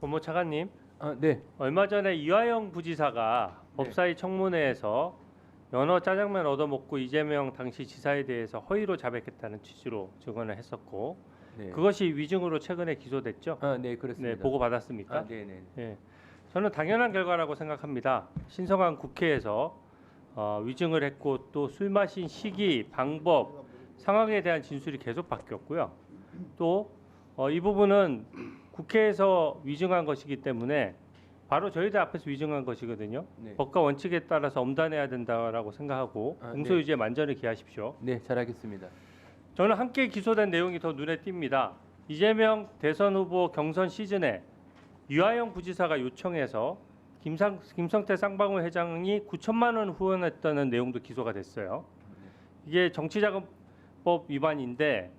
법무 차관님, 네. 얼마 전에 이화영 부지사가 네. 법사위 청문회에서 연어 짜장면 얻어먹고 이재명 당시 지사에 대해서 허위로 자백했다는 취지로 증언을 했었고, 네. 그것이 위증으로 최근에 기소됐죠? 네, 그렇습니다. 네, 보고 받았습니까? 네, 네. 예, 저는 당연한 결과라고 생각합니다. 신성한 국회에서 위증을 했고 또 술 마신 시기, 방법, 상황에 대한 진술이 계속 바뀌었고요. 또 이 부분은 국회에서 위증한 것이기 때문에 바로 저희들 앞에서 위증한 것이거든요. 네. 법과 원칙에 따라서 엄단해야 된다라고 생각하고 공소유지에 만전을 기하십시오. 네, 잘하겠습니다. 저는 함께 기소된 내용이 더 눈에 띕니다. 이재명 대선 후보 경선 시즌에 이화영 부지사가 요청해서 김성태 쌍방울 회장이 9천만 원 후원했다는 내용도 기소가 됐어요. 이게 정치자금법 위반인데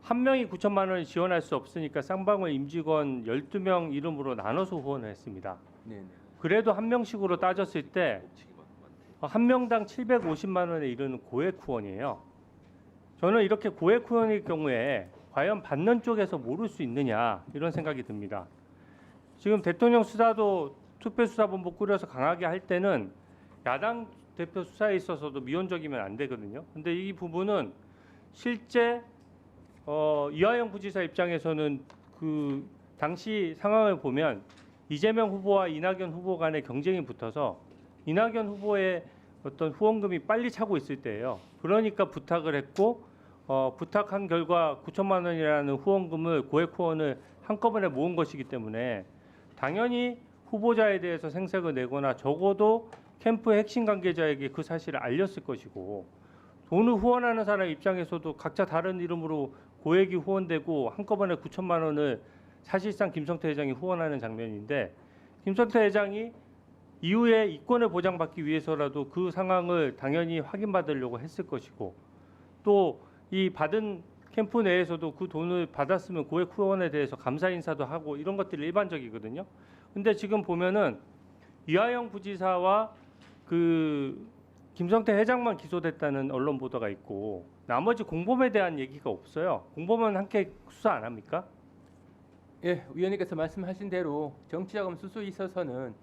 한 명이 9천만 원을 지원할 수 없으니까 쌍방울 임직원 12명 이름으로 나눠서 후원을 했습니다. 네, 네. 그래도 한 명씩으로 따졌을 때 한 명당 750만 원에 이르는 고액 후원이에요. 저는 이렇게 고액 후원일 경우에 과연 받는 쪽에서 모를 수 있느냐 이런 생각이 듭니다. 지금 대통령 수사도 특별수사본부 꾸려서 강하게 할 때는 야당 대표 수사에 있어서도 미온적이면 안 되거든요. 근데 이 부분은 실제 이화영 부지사 입장에서는 그 당시 상황을 보면 이재명 후보와 이낙연 후보 간의 경쟁이 붙어서 이낙연 후보의 어떤 후원금이 빨리 차고 있을 때예요. 그러니까 부탁을 했고 부탁한 결과 9천만 원이라는 후원금을 고액 후원을 한꺼번에 모은 것이기 때문에 당연히 후보자에 대해서 생색을 내거나 적어도 캠프 핵심 관계자에게 그 사실을 알렸을 것이고 돈을 후원하는 사람 입장에서도 각자 다른 이름으로 고액이 후원되고 한꺼번에 9천만 원을 사실상 김성태 회장이 후원하는 장면인데 김성태 회장이 이후에 이권을 보장받기 위해서라도 그 상황을 당연히 확인받으려고 했을 것이고 또 이 받은 캠프 내에서도 그 돈을 받았으면 고액 후원에 대해서 감사 인사도 하고 이런 것들이 일반적이거든요. 근데 지금 보면은 이화영 부지사와 그 김성태 회장만 기소됐다는 언론 보도가 있고 나머지 공범에 대한 얘기가 없어요. 공범은 함께 수사 안 합니까? 예, 위원님께서 말씀하신 대로 정치자금 수수에 있어서는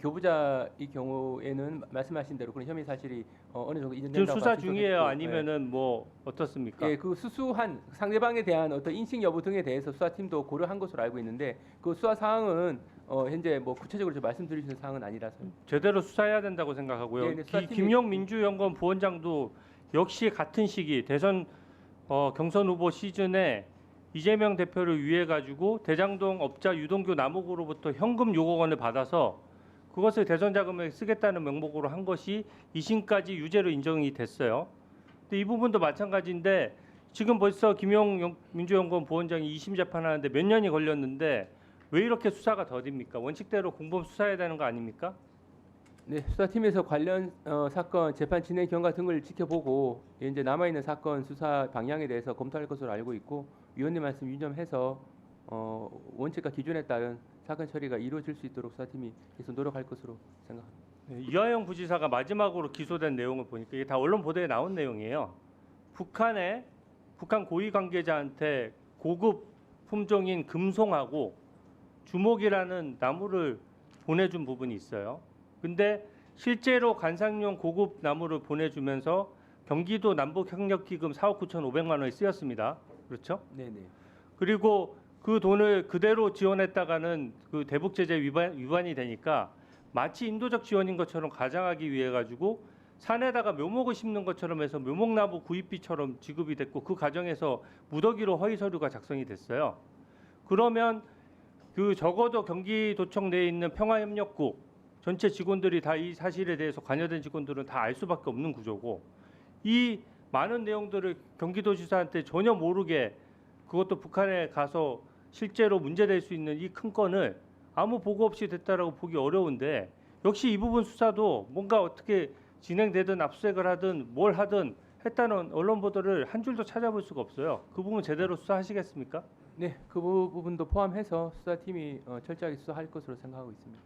교부자의 경우에는 말씀하신 대로 그런 혐의 사실이 어느 정도 지금 인정된다고 수사 봐서 중이에요. 기소됐고, 아니면은 뭐 어떻습니까? 예, 그 수수한 상대방에 대한 어떤 인식 여부 등에 대해서 수사팀도 고려한 것으로 알고 있는데 그 수사 사항은 현재 뭐 구체적으로 좀 말씀드릴 수 있는 사항은 아니라서요. 제대로 수사해야 된다고 생각하고요. 네, 네, 수사팀이- 김용 민주연구원 부원장도 역시 같은 시기 대선 경선 후보 시즌에 이재명 대표를 위해 가지고 대장동 업자 유동규 남욱으로부터 현금 6억 원을 받아서 그것을 대선 자금에 쓰겠다는 명목으로 한 것이 2심까지 유죄로 인정이 됐어요. 근데 이 부분도 마찬가지인데 지금 벌써 김용 민주연구원 부원장이 2심 재판하는데 몇 년이 걸렸는데 왜 이렇게 수사가 더딥니까? 원칙대로 공범 수사해야 되는 거 아닙니까? 네, 수사팀에서 관련 사건 재판 진행 경과 등을 지켜보고 이제 남아 있는 사건 수사 방향에 대해서 검토할 것으로 알고 있고 위원님 말씀 유념해서 원칙과 기준에 따른 사건 처리가 이루어질 수 있도록 수사팀이 계속 노력할 것으로 생각합니다. 네, 이화영 부지사가 마지막으로 기소된 내용을 보니까 이게 다 언론 보도에 나온 내용이에요. 북한 고위 관계자한테 고급 품종인 금송하고 주목이라는 나무를 보내준 부분이 있어요. 근데 실제로 관상용 고급 나무를 보내주면서 경기도 남북협력기금 4억 9,500만 원이 쓰였습니다. 그렇죠? 네네. 그리고 그 돈을 그대로 지원했다가는 그 대북 제재 위반이 되니까 마치 인도적 지원인 것처럼 가장하기 위해 가지고 산에다가 묘목을 심는 것처럼 해서 묘목나무 구입비처럼 지급이 됐고 그 과정에서 무더기로 허위 서류가 작성이 됐어요. 그러면 그 적어도 경기도청 내에 있는 평화협력국 전체 직원들이 다 이 사실에 대해서 관여된 직원들은 다 알 수밖에 없는 구조고 이 많은 내용들을 경기도지사한테 전혀 모르게 그것도 북한에 가서 실제로 문제될 수 있는 이 큰 건을 아무 보고 없이 됐다라고 보기 어려운데 역시 이 부분 수사도 뭔가 어떻게 진행되든 압수수색을 하든 뭘 하든 했다는 언론 보도를 한 줄도 찾아볼 수가 없어요. 그 부분 제대로 수사하시겠습니까? 네, 그 부분도 포함해서 수사팀이 철저하게 수사할 것으로 생각하고 있습니다.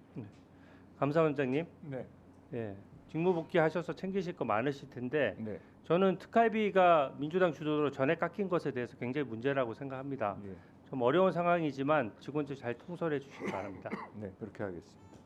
감사원장님, 네. 예, 직무복귀 하셔서 챙기실 거 많으실 텐데 네. 저는 특활비가 민주당 주도로 전에 깎인 것에 대해서 굉장히 문제라고 생각합니다. 예. 좀 어려운 상황이지만 직원들 잘 통솔해 주시기 바랍니다. 네, 그렇게 하겠습니다.